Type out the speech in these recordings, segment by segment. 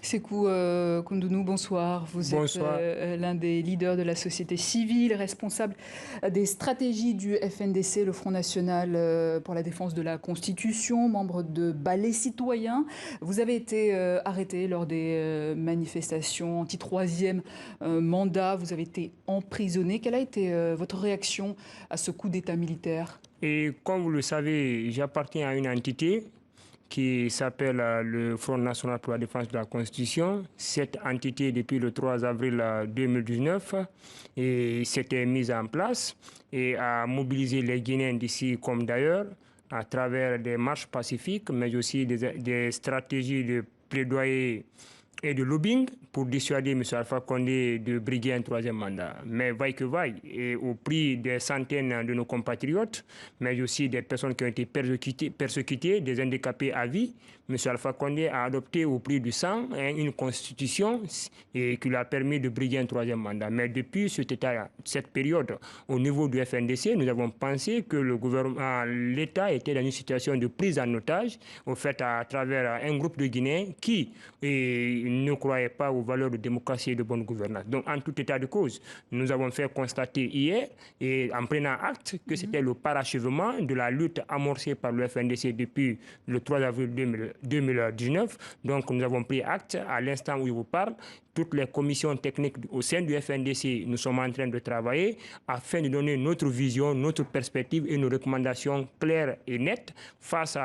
Sékou Koundounou, bonsoir. Vous êtes Bonsoir. l'un des leaders de la société civile, responsable des stratégies du FNDC, le Front National pour la défense de la Constitution, membre de Balai Citoyen. Vous avez été arrêté lors des manifestations anti-troisième mandat. Vous avez été emprisonné. Quelle a été votre réaction à ce coup d'État militaire? Et comme vous le savez, j'appartiens à une entité qui s'appelle le Front National pour la défense de la Constitution. Cette entité, depuis le 3 avril 2019, s'était mise en place et a mobilisé les Guinéens d'ici comme d'ailleurs à travers des marches pacifiques, mais aussi des stratégies de plaidoyer et de lobbying pour dissuader M. Alpha Condé de briguer un troisième mandat. Mais vaille que vaille, et au prix des centaines de nos compatriotes, mais aussi des personnes qui ont été persécutées, des handicapés à vie, M. Alpha Condé a adopté au prix du sang une constitution qui lui a permis de briguer un troisième mandat. Mais depuis cette période, au niveau du FNDC, nous avons pensé que l'État était dans une situation de prise en otage, au fait à travers un groupe de Guinéens qui ne croyaient pas aux valeurs de démocratie et de bonne gouvernance. Donc, en tout état de cause, nous avons fait constater hier, et en prenant acte, que c'était le parachèvement de la lutte amorcée par le FNDC depuis le 3 avril 2019. Donc, nous avons pris acte à l'instant où je vous parle. Toutes les commissions techniques au sein du FNDC, nous sommes en train de travailler afin de donner notre vision, notre perspective et nos recommandations claires et nettes face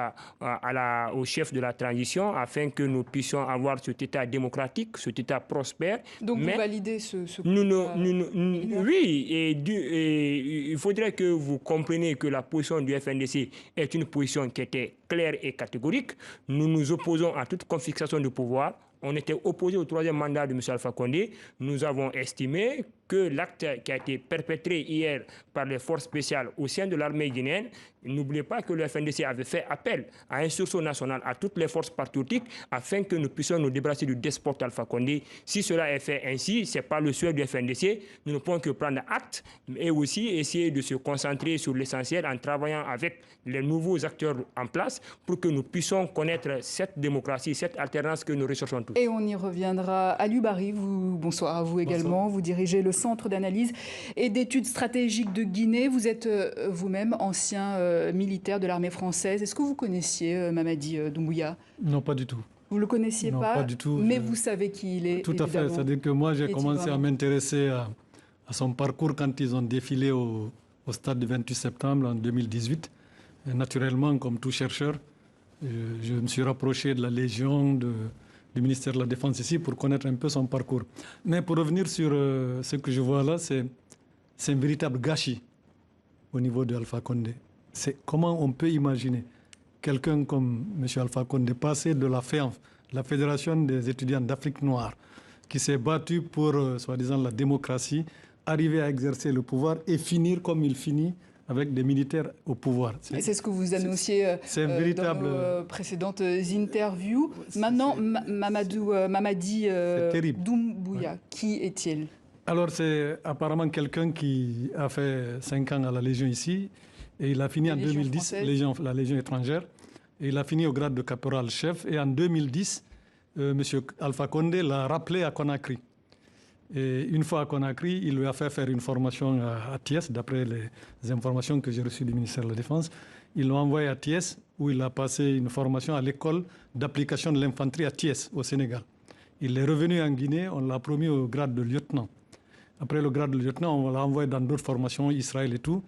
au chef de la transition afin que nous puissions avoir cet État démocratique, cet État prospère. Donc vous validez ce oui, et il faudrait que vous compreniez que la position du FNDC est une position qui était claire et catégorique. Nous nous opposons à toute confiscation de pouvoir. On était opposé au troisième mandat de M. Alpha Condé. Nous avons estimé que l'acte qui a été perpétré hier par les forces spéciales au sein de l'armée guinéenne, n'oubliez pas que le FNDC avait fait appel à un sursaut national à toutes les forces patriotiques afin que nous puissions nous débarrasser du despote Alpha Condé. Si cela est fait ainsi, ce n'est pas le souhait du FNDC. Nous ne pouvons que prendre acte et aussi essayer de se concentrer sur l'essentiel en travaillant avec les nouveaux acteurs en place pour que nous puissions connaître cette démocratie, cette alternance que nous recherchons tous. Et on y reviendra. Aliou Bari, bonsoir à vous également. Bonsoir. Vous dirigez le Centre d'analyse et d'études stratégiques de Guinée. Vous êtes vous-même ancien militaire de l'armée française. Est-ce que vous connaissiez Mamadi Doumbouya? Non, pas du tout. Vous ne le connaissiez non, pas du tout. Mais vous savez qui il est. Tout à fait. C'est-à-dire que moi, j'ai commencé à m'intéresser à son parcours quand ils ont défilé au stade du 28 septembre en 2018. Et naturellement, comme tout chercheur, je me suis rapproché de la Légion, du ministère de la Défense ici pour connaître un peu son parcours. Mais pour revenir sur ce que je vois là, c'est un véritable gâchis au niveau de Alpha Condé. C'est comment on peut imaginer quelqu'un comme M. Alpha Condé passer de la FEANF, la Fédération des étudiants d'Afrique noire, qui s'est battu pour, soi-disant, la démocratie, arriver à exercer le pouvoir et finir comme il finit avec des militaires au pouvoir. C'est ce que vous annonciez dans vos précédentes interviews. Maintenant, Mamadi Doumbouya, oui. Qui est-il? Alors, c'est apparemment quelqu'un qui a fait 5 ans à la Légion ici, et il a fini en 2010, la Légion étrangère, et il a fini au grade de caporal-chef, et en 2010, M. Alpha Condé l'a rappelé à Conakry. Et une fois à Conakry, il lui a fait faire une formation à Thiès, d'après les informations que j'ai reçues du ministère de la Défense. Ils l'ont envoyé à Thiès, où il a passé une formation à l'école d'application de l'infanterie à Thiès, au Sénégal. Il est revenu en Guinée, on l'a promu au grade de lieutenant. Après le grade de lieutenant, on l'a envoyé dans d'autres formations, Israël et tout.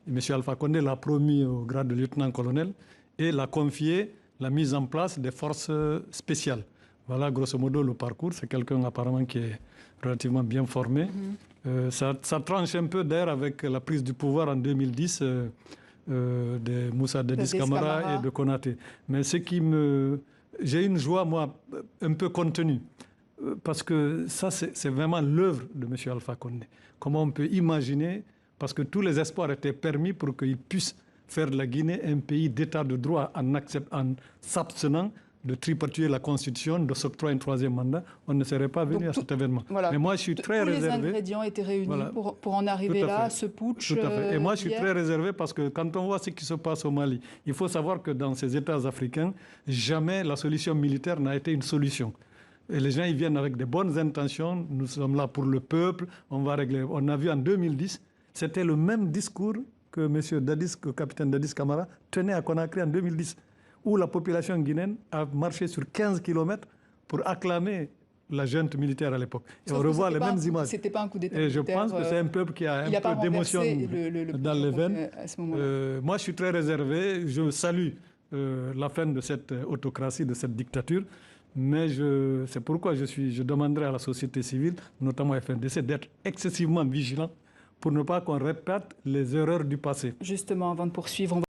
Et M. Alpha Condé l'a promu au grade de lieutenant-colonel et l'a confié la mise en place des forces spéciales. Voilà, grosso modo, le parcours. C'est quelqu'un apparemment qui est relativement bien formé. Ça tranche un peu d'ailleurs avec la prise du pouvoir en 2010 de Moussa Dadis Camara et de Konaté. Mais j'ai une joie, moi, un peu contenue. Parce que ça, c'est vraiment l'œuvre de M. Alpha Condé. Comment on peut imaginer, parce que tous les espoirs étaient permis pour qu'il puisse faire de la Guinée un pays d'état de droit en s'abstenant de tripatuer la Constitution, de s'octroyer un troisième mandat, on ne serait pas venu à cet événement. Voilà. Mais moi, je suis très réservé. Tous les ingrédients étaient réunis pour en arriver là, ce putsch. Tout à fait. Et moi, je suis très réservé parce que quand on voit ce qui se passe au Mali, il faut savoir que dans ces États africains, jamais la solution militaire n'a été une solution. Et les gens, ils viennent avec des bonnes intentions. Nous sommes là pour le peuple. On va régler. On a vu en 2010, c'était le même discours que le capitaine Dadis Camara tenait à Conakry en 2010, où la population guinéenne a marché sur 15 km pour acclamer la junte militaire à l'époque. Et on revoit les mêmes images. C'était pas un coup d'État. Et je pense que c'est un peuple qui a un peu d'émotion dans les veines. Moi, je suis très réservé. Je salue la fin de cette autocratie, de cette dictature. Mais c'est pourquoi je demanderai à la société civile, notamment à FNDC, d'être excessivement vigilant pour ne pas qu'on répète les erreurs du passé. Justement, avant de poursuivre,